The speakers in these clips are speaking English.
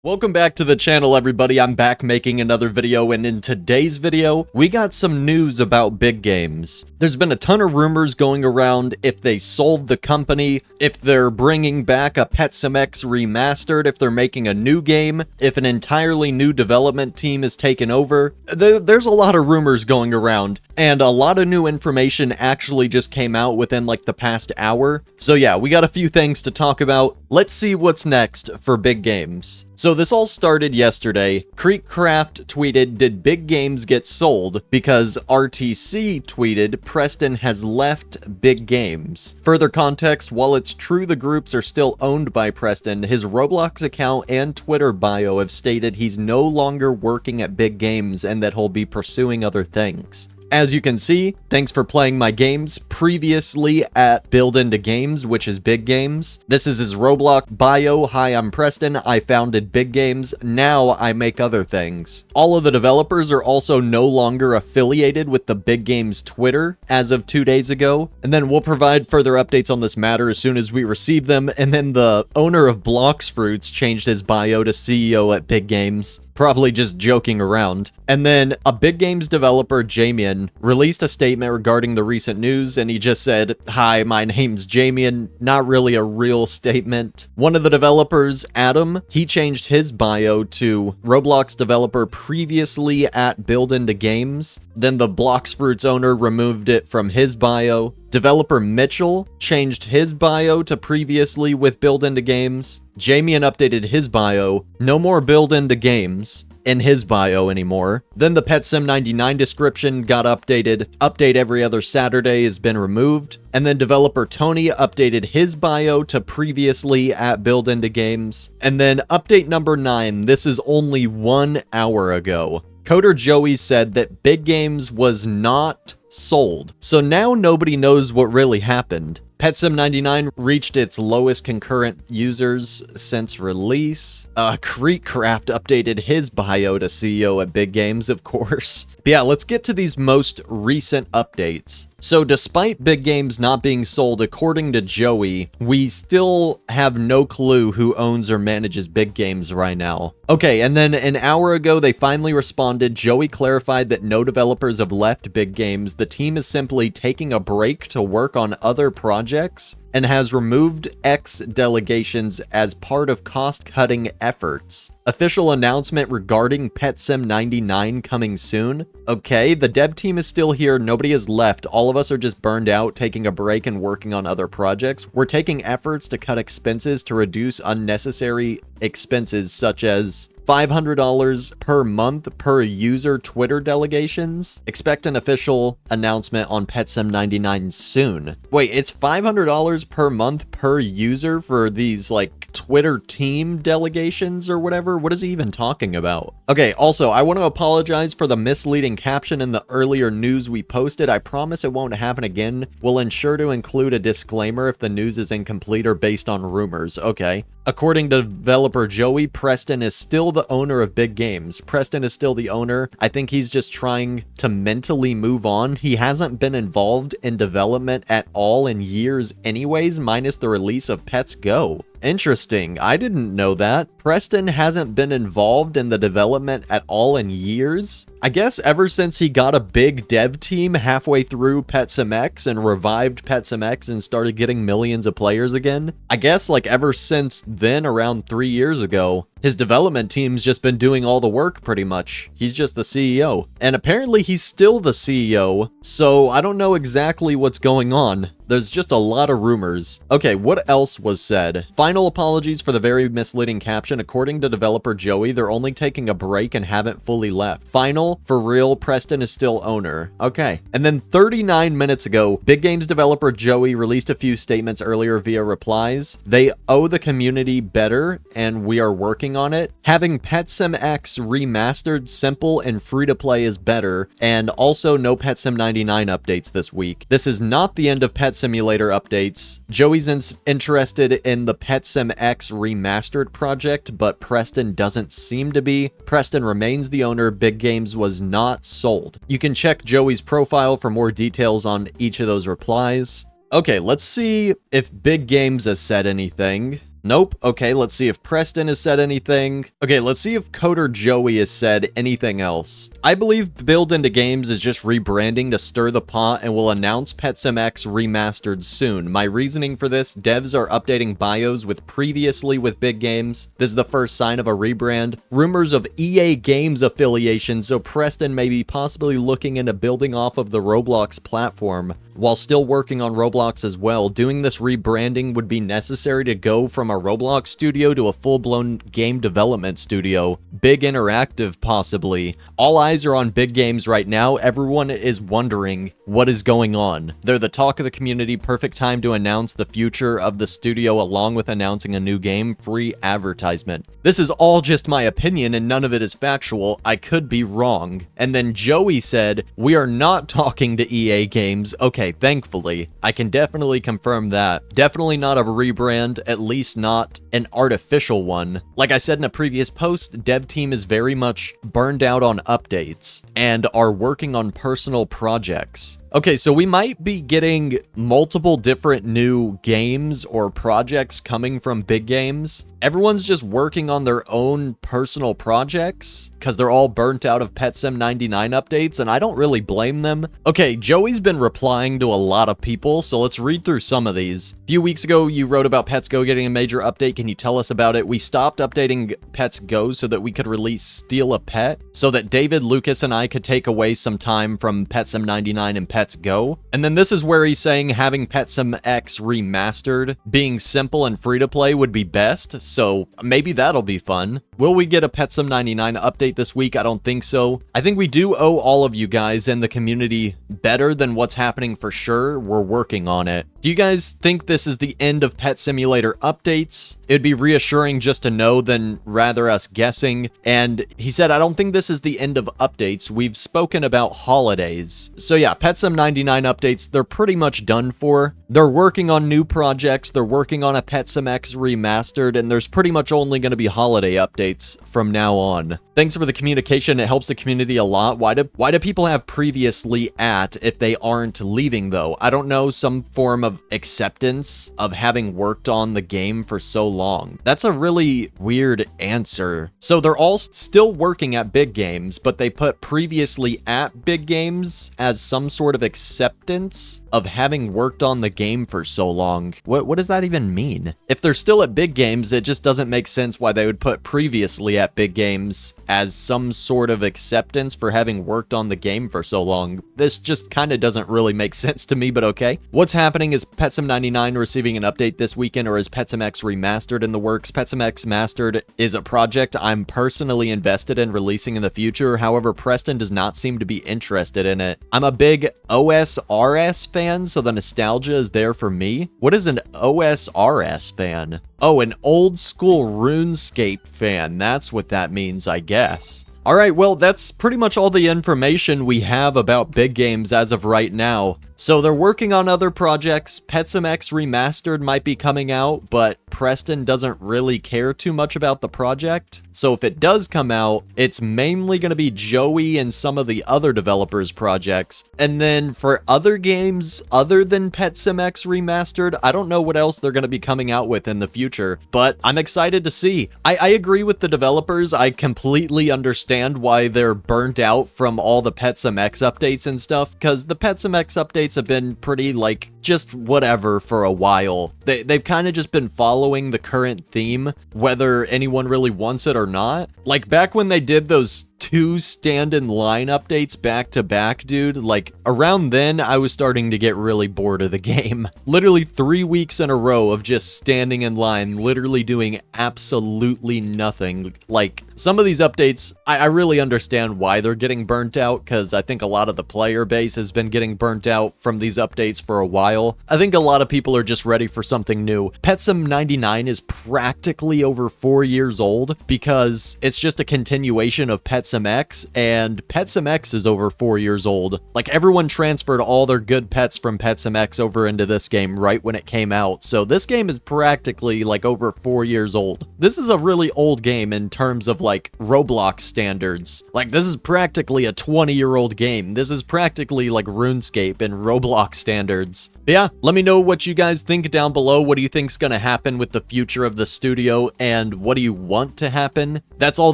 Welcome back to the channel, everybody. I'm back making another video, and in today's video, we got some news about big games. There's been a ton of rumors going around if they sold the company, if they're bringing back a Pet Sim X remastered, if they're making a new game, if an entirely new development team is taken over. There's a lot of rumors going around, and a lot of new information actually just came out within like the past hour. So yeah, we got a few things to talk about. Let's see what's next for big games. So this all started yesterday. Creekcraft tweeted, "Did big games get sold?" Because RTC tweeted, "Preston has left big games." Further context, while it's true the groups are still owned by Preston, his Roblox account and Twitter bio have stated he's no longer working at big games and that he'll be pursuing other things. As you can see, thanks for playing my games previously at Build Into Games, which is Big Games. This is his Roblox bio. "Hi, I'm Preston. I founded Big Games. Now I make other things." All of the developers are also no longer affiliated with the Big Games Twitter as of 2 days ago. And then we'll provide further updates on this matter as soon as we receive them. And then the owner of Blox Fruits changed his bio to CEO at Big Games. Probably just joking around. And then a Big Games developer, Jamian, released a statement regarding the recent news, and he just said, "Hi, my name's Jamian." Not really a real statement. One of the developers, Adam, he changed his bio to Roblox developer previously at Build Into Games. Then the Blox Fruits owner removed it from his bio. Developer Mitchell changed his bio to previously with Build Into Games. Jamian updated his bio. No more Build Into Games in his bio anymore. Then the Pet Sim 99 description got updated. Update every other Saturday has been removed. And then developer Tony updated his bio to previously at Build Into Games. And then update number 9, this is only 1 hour ago. Coder Joey said that Big Games was not sold. So now nobody knows what really happened. Pet Sim 99 reached its lowest concurrent users since release. Creekcraft updated his bio to CEO at Big Games, of course. But yeah, let's get to these most recent updates. So despite Big Games not being sold, according to Joey, we still have no clue who owns or manages Big Games right now. Okay, and then an hour ago, they finally responded. Joey clarified that no developers have left Big Games. The team is simply taking a break to work on other projects and has removed X delegations as part of cost-cutting efforts. Official announcement regarding Pet Sim 99 coming soon. Okay, the dev team is still here. Nobody has left. All of us are just burned out, taking a break and working on other projects. We're taking efforts to cut expenses to reduce unnecessary expenses such as $500 per month per user Twitter delegations. Expect an official announcement on Pet Sim 99 soon. Wait, it's $500 per month per user for these like Twitter team delegations or whatever? What is he even talking about? Okay, also, I want to apologize for the misleading caption in the earlier news we posted. I promise it won't happen again. We'll ensure to include a disclaimer if the news is incomplete or based on rumors. Okay. According to developer Joey, Preston is still the owner of Big Games. Preston is still the owner. I think he's just trying to mentally move on. He hasn't been involved in development at all in years anyways, minus the release of Pets Go. Interesting. I didn't know that. Preston hasn't been involved in the development at all in years. I guess ever since he got a big dev team halfway through Pet Sim X and revived Pet Sim X and started getting millions of players again. I guess like ever since then, around 3 years ago, his development team's just been doing all the work pretty much. He's just the CEO. And apparently he's still the CEO, so I don't know exactly what's going on. There's just a lot of rumors. Okay, what else was said? Final apologies for the very misleading caption. According to developer Joey, they're only taking a break and haven't fully left. Final, for real, Preston is still owner. Okay. And then 39 minutes ago, Big Games developer Joey released a few statements earlier via replies. They owe the community better, and we are working on it. Having Pet Sim X remastered, simple, and free to play is better, and also no Pet Sim 99 updates this week. This is not the end of Pet Simulator updates. Joey's interested in the Pet Sim X remastered project, but Preston doesn't seem to be. Preston remains the owner. Big Games was not sold. You can check Joey's profile for more details on each of those replies. Okay, let's see if Big Games has said anything. Nope. Okay, let's see if Preston has said anything. Okay, let's see if Coder Joey has said anything else. I believe Build Into Games is just rebranding to stir the pot and will announce Pet Sim X remastered soon. My reasoning for this, devs are updating bios with previously with big games. This is the first sign of a rebrand. Rumors of EA Games affiliation, so Preston may be possibly looking into building off of the Roblox platform while still working on Roblox as well. Doing this rebranding would be necessary to go from a Roblox studio to a full-blown game development studio. Big Interactive, possibly. All eyes are on big games right now. Everyone is wondering what is going on. They're the talk of the community. Perfect time to announce the future of the studio along with announcing a new game. Free advertisement. This is all just my opinion and none of it is factual. I could be wrong. And then Joey said, we are not talking to EA Games. Okay, thankfully. I can definitely confirm that. Definitely not a rebrand, at least not an artificial one. Like I said in a previous post, dev team is very much burned out on updates and are working on personal projects. Okay, so we might be getting multiple different new games or projects coming from big games. Everyone's just working on their own personal projects because they're all burnt out of Pet Sim 99 updates, and I don't really blame them. Okay, Joey's been replying to a lot of people, so let's read through some of these. A few weeks ago, you wrote about Pets Go getting a major update. Can you tell us about it? We stopped updating Pets Go so that we could release Steal a Pet, so that David, Lucas, and I could take away some time from Pet Sim 99 and Pets Go. And then this is where he's saying having Pet Sim X remastered, being simple and free to play would be best, so maybe that'll be fun. Will we get a Pet Sim 99 update this week? I don't think so. I think we do owe all of you guys and the community better than what's happening for sure. We're working on it. Do you guys think this is the end of Pet Simulator updates? It'd be reassuring just to know than rather us guessing. And he said, I don't think this is the end of updates. We've spoken about holidays. So yeah, Pet Sim 99 updates, they're pretty much done for. They're working on new projects. They're working on a Pet Sim X remastered, and there's pretty much only going to be holiday updates from now on. Thanks for the communication. It helps the community a lot. Why do people have previously at if they aren't leaving though? I don't know, some form of acceptance of having worked on the game for so long. That's a really weird answer. So they're all still working at big games, but they put previously at big games as some sort of acceptance of having worked on the game for so long. What does that even mean? If they're still at big games, it just doesn't make sense why they would put previously at big games as some sort of acceptance for having worked on the game for so long. This just kind of doesn't really make sense to me, but okay. What's happening is Pet Sim 99 receiving an update this weekend, or is Pet Sim X remastered in the works? Pet Sim X Mastered is a project I'm personally invested in releasing in the future. However, Preston does not seem to be interested in it. I'm a big OSRS fan, so the nostalgia is there for me. What is an OSRS fan? Oh, an old school RuneScape fan. That's what that means, I guess. Alright, well, that's pretty much all the information we have about big games as of right now. So they're working on other projects. Pet Sim X Remastered might be coming out, but Preston doesn't really care too much about the project. So if it does come out, it's mainly going to be Joey and some of the other developers' projects. And then for other games other than Pet Sim X Remastered, I don't know what else they're going to be coming out with in the future, but I'm excited to see. I agree with the developers. I completely understand why they're burnt out from all the Pet Sim X updates and stuff, because the Pet Sim X updates have been pretty, like, just whatever for a while. They've kind of just been following the current theme, whether anyone really wants it or not. Like, back when they did those 2 stand-in-line updates back to back, dude, like, around then, I was starting to get really bored of the game. Literally 3 weeks in a row of just standing in line, literally doing absolutely nothing. Like, some of these updates, I really understand why they're getting burnt out, because I think a lot of the player base has been getting burnt out from these updates for a while. I think a lot of people are just ready for something new. Pet Sim 99 is practically over 4 years old, because it's just a continuation of Pet Sim X, and Pet Sim X is over 4 years old. Like, everyone transferred all their good pets from Pet Sim X over into this game right when it came out, so this game is practically, like, over 4 years old. This is a really old game in terms of, like, Roblox standards. Like, this is practically a 20-year-old game. This is practically, like, RuneScape in Roblox standards. But yeah, let me know what you guys think down below. What do you think's gonna happen with the future of the studio, and what do you want to happen? That's all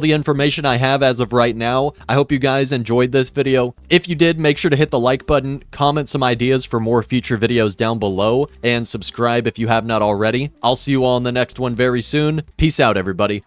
the information I have as of right now. I hope you guys enjoyed this video. If you did, make sure to hit the like button, comment some ideas for more future videos down below, and subscribe if you have not already. I'll see you all in the next one very soon. Peace out, everybody.